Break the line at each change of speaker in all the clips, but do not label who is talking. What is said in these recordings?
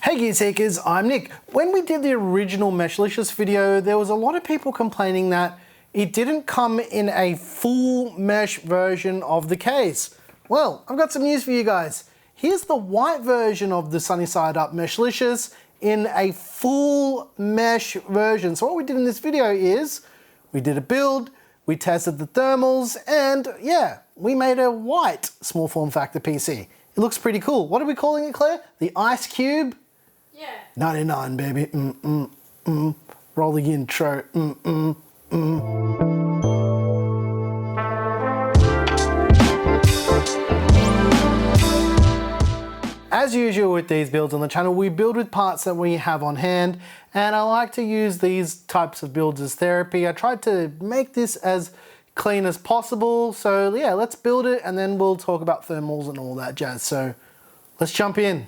Hey Gear Seekers, I'm Nick. When we did the original Meshlicious video, there was a lot of people complaining that it didn't come in a full mesh version of the case. Well, I've got some news for you guys. Here's the white version of the Sunny Side Up Meshlicious in a full mesh version. So what we did in this video is, we did a build, we tested the thermals, and yeah, we made a white small form factor PC. It looks pretty cool. What are we calling it, Claire? The Ice Cube?
Yeah.
99, baby. Roll the intro. As usual with these builds on the channel, we build with parts that we have on hand, and I like to use these types of builds as therapy. I tried to make this as clean as possible, so yeah, let's build it and then we'll talk about thermals and all that jazz. So let's jump in.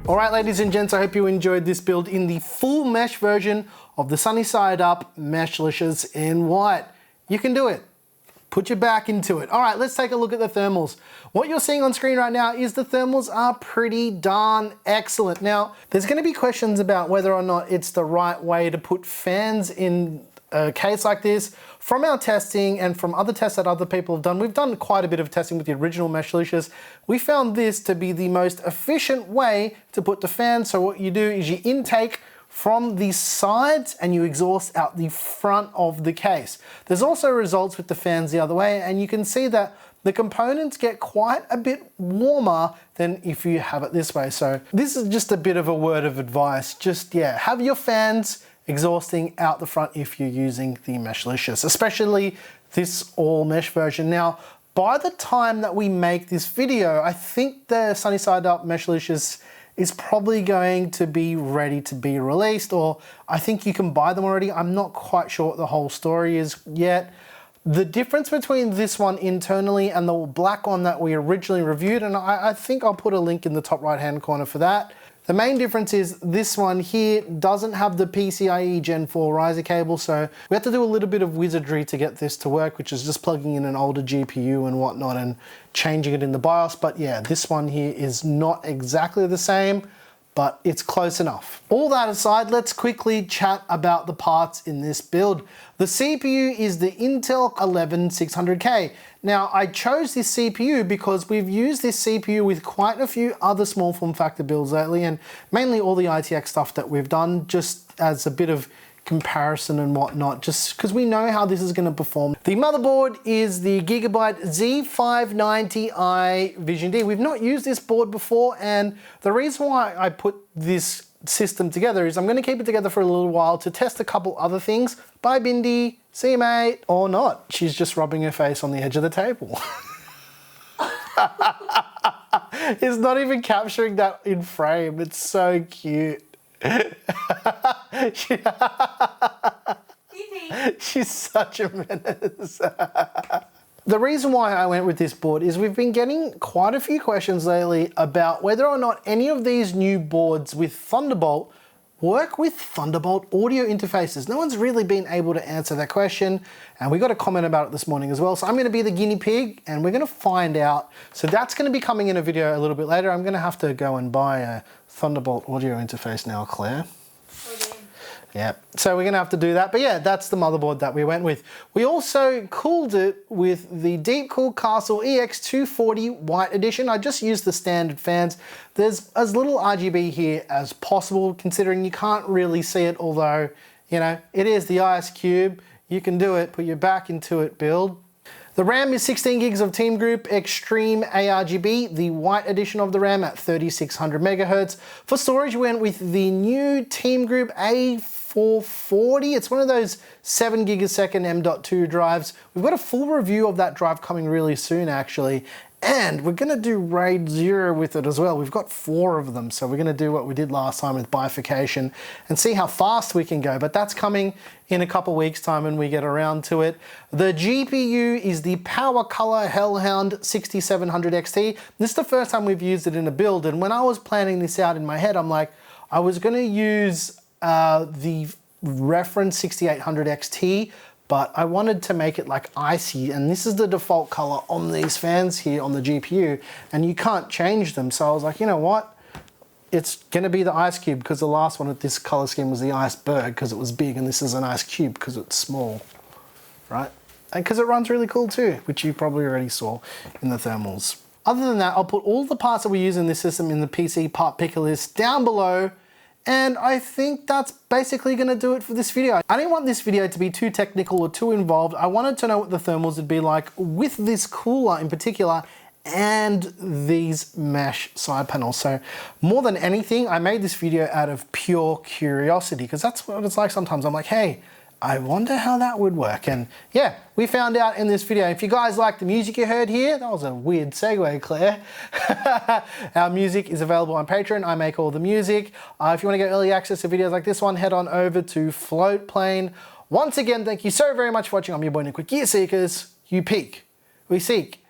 Alright ladies and gents, I hope you enjoyed this build in the full mesh version of the Sunny Side Up Meshlicious in white. You can do it. Put your back into it. Alright, let's take a look at the thermals. What you're seeing on screen right now is the thermals are pretty darn excellent. Now, there's going to be questions about whether or not it's the right way to put fans in a case like this. From our testing and from other tests that other people have done, we've done quite a bit of testing with the original Meshlicious. We found this to be the most efficient way to put the fan. So what you do is you intake from the sides and you exhaust out the front of the case. There's also results with the fans the other way, and you can see that the components get quite a bit warmer than if you have it this way. So this is just a bit of a word of advice. Just, yeah, have your fans exhausting out the front if you're using the Meshlicious, especially this all mesh version. Now, by the time that we make this video, I think the Sunny Side Up Meshlicious is probably going to be ready to be released, or I think you can buy them already. I'm not quite sure what the whole story is yet. The difference between this one internally and the black one that we originally reviewed, and I think I'll put a link in the top right hand corner for that. The main difference is this one here doesn't have the PCIe Gen 4 riser cable, so we had to do a little bit of wizardry to get this to work, which is just plugging in an older GPU and whatnot and changing it in the BIOS. But yeah, this one here is not exactly the same, but it's close enough. All that aside, let's quickly chat about the parts in this build. The CPU is the Intel 11600K. Now, I chose this CPU because we've used this CPU with quite a few other small form factor builds lately, and mainly all the ITX stuff that we've done, just as a bit of comparison and whatnot, just because we know how this is going to perform. The motherboard is the Gigabyte Z590i Vision D. We've not used this board before, and the reason why I put this system together is I'm going to keep it together for a little while to test a couple other things. Bye Bindi, see you mate, or not. She's just rubbing her face on the edge of the table. It's not even capturing that in frame. It's so cute. She's such a menace. The reason why I went with this board is we've been getting quite a few questions lately about whether or not any of these new boards with Thunderbolt work with Thunderbolt audio interfaces. No one's really been able to answer that question, and we got a comment about it this morning as well. So I'm going to be the guinea pig and we're going to find out. So that's going to be coming in a video a little bit later. I'm going to have to go and buy a Thunderbolt audio interface now, Claire. Yeah, so we're gonna have to do that. But yeah, that's the motherboard that we went with. We also cooled it with the Deepcool Castle EX240 White Edition. I just used the standard fans. There's as little RGB here as possible, considering you can't really see it, although, you know, it is the Ice Cube. You can do it, put your back into it, build. The RAM is 16 gigs of Team Group Extreme ARGB, the white edition of the RAM at 3600 megahertz. For storage, we went with the new Team Group A440. It's one of those 7 gigasecond M.2 drives. We've got a full review of that drive coming really soon, actually. And we're gonna do RAID 0 with it as well. We've got 4 of them, so we're gonna do what we did last time with bifurcation and see how fast we can go, but that's coming in a couple weeks time when we get around to it. The GPU is the Power Color Hellhound 6700 XT. This is the first time we've used it in a build, and when I was planning this out in my head, I'm like, I was gonna use the reference 6800 XT, but I wanted to make it like icy, and this is the default color on these fans here on the GPU, and you can't change them. So I was like, you know what? It's gonna be the Ice Cube, because the last one with this color scheme was the Iceberg because it was big, and this is an Ice Cube because it's small, right? And because it runs really cool too, which you probably already saw in the thermals. Other than that, I'll put all the parts that we use in this system in the PC part picker list down below. And I think that's basically gonna do it for this video. I didn't want this video to be too technical or too involved. I wanted to know what the thermals would be like with this cooler in particular and these mesh side panels. So more than anything, I made this video out of pure curiosity, because that's what it's like sometimes. I'm like, hey, I wonder how that would work. And yeah, we found out in this video. If you guys like the music you heard here, that was a weird segue, Claire. Our music is available on Patreon. I make all the music. If you want to get early access to videos like this one, head on over to Floatplane. Once again, thank you so very much for watching. I'm your boy Nick with Gear Seekers. You peek, we seek.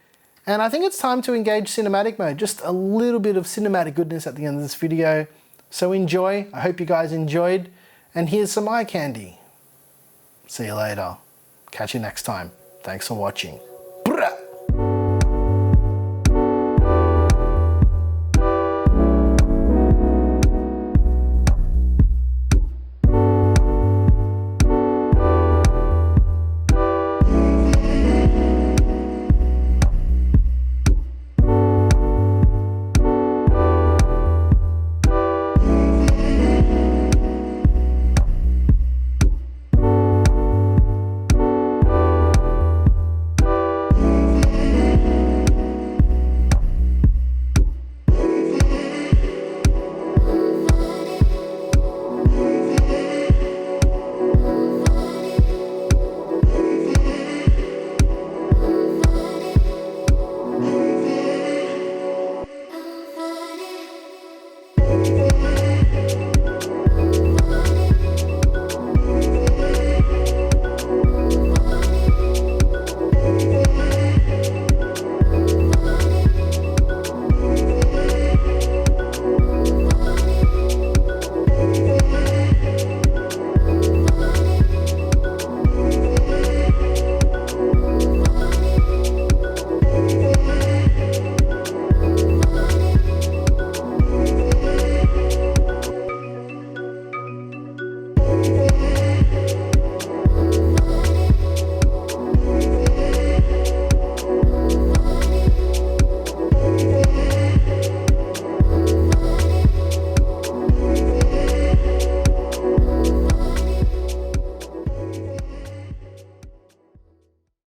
And I think it's time to engage cinematic mode. Just a little bit of cinematic goodness at the end of this video. So enjoy. I hope you guys enjoyed. And here's some eye candy. See you later. Catch you next time. Thanks for watching.